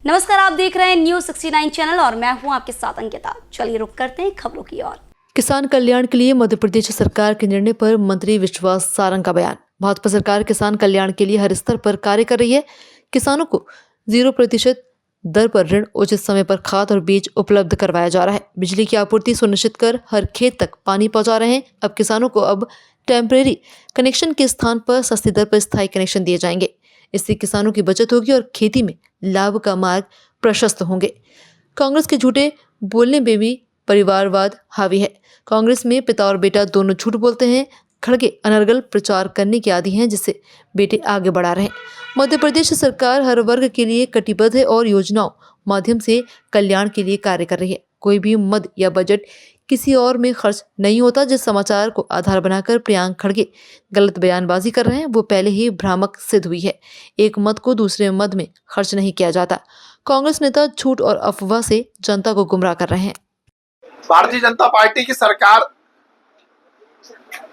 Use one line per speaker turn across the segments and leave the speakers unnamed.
नमस्कार, आप देख रहे हैं न्यूज़ 69 चैनल और मैं हूं आपके साथ अंकिता। चलिए रुक करते हैं खबरों की ओर।
किसान कल्याण के लिए मध्य प्रदेश सरकार के निर्णय पर मंत्री विश्वास सारंग का बयान। भाजपा सरकार किसान कल्याण के लिए हर स्तर पर कार्य कर रही है। किसानों को 0% दर पर ऋण, उचित समय पर खाद और बीज उपलब्ध करवाया जा रहा है। बिजली की आपूर्ति सुनिश्चित कर हर खेत तक पानी पहुंचा रहे हैं। अब किसानों को अब टेम्परेरी कनेक्शन के स्थान पर सस्ती दर पर स्थायी कनेक्शन दिए जाएंगे। इससे किसानों की बचत होगी और खेती में लाभ का मार्ग प्रशस्त होंगे। कांग्रेस के झूठे बोलने में भी परिवारवाद हावी है। कांग्रेस में पिता और बेटा दोनों झूठ बोलते हैं। खड़गे अनर्गल प्रचार करने के आदी हैं, जिससे बेटे आगे बढ़ा रहे हैं। मध्य प्रदेश सरकार हर वर्ग के लिए कटिबद्ध है और योजनाओं माध्यम से कल्याण के लिए कार्य कर रही है। कोई भी मद या बजट किसी और में खर्च नहीं होता। जिस समाचार को आधार बनाकर प्रियांक खड़गे गलत बयानबाजी कर रहे हैं, वो पहले ही भ्रामक सिद्ध हुई है। एक मद को दूसरे मद में खर्च नहीं किया जाता। कांग्रेस नेता झूठ और अफवाह से जनता को गुमराह कर रहे हैं।
भारतीय जनता पार्टी की सरकार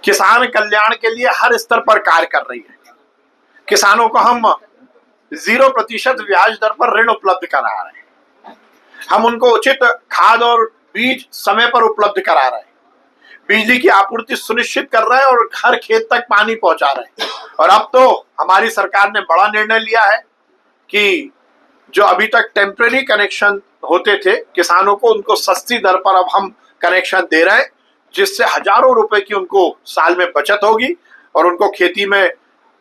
किसान कल्याण के लिए हर स्तर पर कार्य कर रही है। किसानों को हम 0% ब्याज दर पर ऋण उपलब्ध करा रहे हैं। हम उनको उचित खाद और बीज समय पर उपलब्ध करा रहे हैं। बिजली की आपूर्ति सुनिश्चित कर रहे हैं और हर खेत तक पानी पहुंचा रहे हैं। और अब तो हमारी सरकार ने बड़ा निर्णय लिया है कि जो अभी तक टेम्परेरी कनेक्शन होते थे किसानों को, उनको सस्ती दर पर अब हम कनेक्शन दे रहे हैं, जिससे हजारों रुपए की उनको साल में बचत होगी और उनको खेती में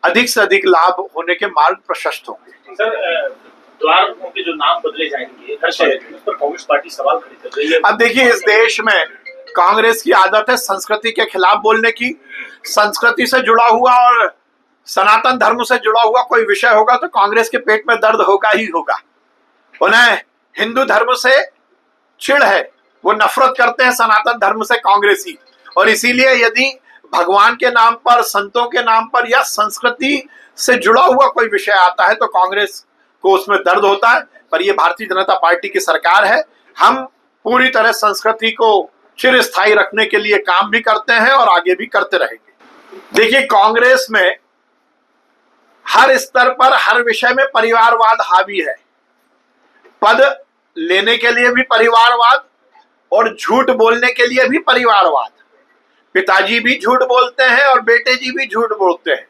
अधिक से अधिक लाभ होने के मार्ग प्रशस्त होंगे।
सर, द्वारों के जो नाम बदले जाएंगे हर शहर में, उस पर कांग्रेस पार्टी सवाल खड़े कर रही है।
अब देखिए, इस देश में कांग्रेस की आदत है संस्कृति के खिलाफ बोलने की। संस्कृति से जुड़ा हुआ और सनातन धर्म से जुड़ा हुआ कोई विषय होगा तो कांग्रेस के पेट में दर्द होगा ही होगा। उन्हें हिंदू धर्म से चिढ़ है, वो नफरत करते हैं सनातन धर्म से कांग्रेसी। और इसीलिए यदि भगवान के नाम पर, संतों के नाम पर या संस्कृति से जुड़ा हुआ कोई विषय आता है तो कांग्रेस को उसमें दर्द होता है। पर यह भारतीय जनता पार्टी की सरकार है। हम पूरी तरह संस्कृति को चिरस्थायी रखने के लिए काम भी करते हैं और आगे भी करते रहेंगे। देखिए, कांग्रेस में हर स्तर पर हर विषय में परिवारवाद हावी है। पद लेने के लिए भी परिवारवाद और झूठ बोलने के लिए भी परिवारवाद। पिताजी भी झूठ बोलते हैं और बेटे जी भी झूठ बोलते हैं।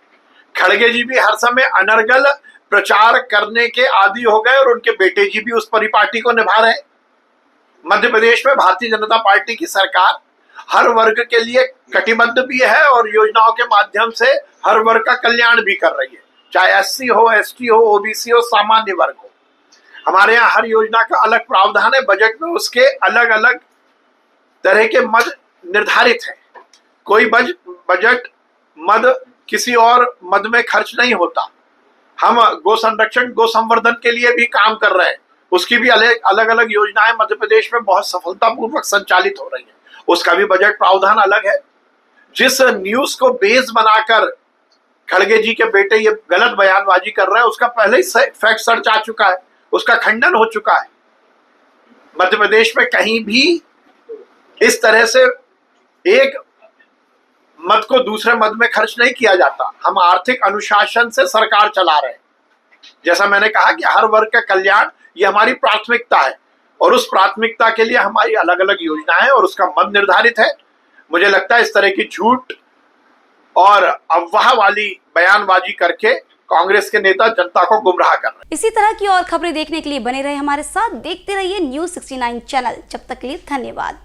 खड़गे जी भी हर समय अनर्गल प्रचार करने के आदी हो गए और उनके बेटे जी भी उस परिपाटी को निभा रहे हैं। मध्य प्रदेश में भारतीय जनता पार्टी की सरकार हर वर्ग के लिए कटिबद्ध भी है और योजनाओं के माध्यम से हर वर्ग का कल्याण भी कर रही है, चाहे SC हो, ST हो, OBC हो, सामान्य वर्ग हो। हमारे यहाँ हर योजना का अलग प्रावधान है। बजट में उसके अलग अलग तरह के मद निर्धारित है। कोई बजट मद किसी और मद में खर्च नहीं होता। हम गो संरक्षण, गो संवर्धन के लिए भी काम कर रहे हैं। उसकी भी अलग अलग योजनाएं मध्य प्रदेश में बहुत सफलतापूर्वक संचालित हो रही है। उसका भी बजट प्रावधान अलग है। जिस न्यूज को बेस बनाकर खड़गे जी के बेटे ये गलत बयानबाजी कर रहे हैं, उसका पहले ही फैक्ट सर्च आ चुका है, उसका खंडन हो चुका है। मध्य प्रदेश में कहीं भी इस तरह से एक मद को दूसरे मद में खर्च नहीं किया जाता। हम आर्थिक अनुशासन से सरकार चला रहे हैं। जैसा मैंने कहा कि हर वर्ग का कल्याण ये हमारी प्राथमिकता है और उस प्राथमिकता के लिए हमारी अलग अलग योजनाएं हैं और उसका मद निर्धारित है। मुझे लगता है इस तरह की झूठ और अफवाह वाली बयानबाजी करके कांग्रेस के नेता जनता को गुमराह कर रहे हैं।
इसी तरह की और खबरें देखने के लिए बने रहे हमारे साथ। देखते रहिए न्यूज़ 69 चैनल। जब तक के लिए धन्यवाद।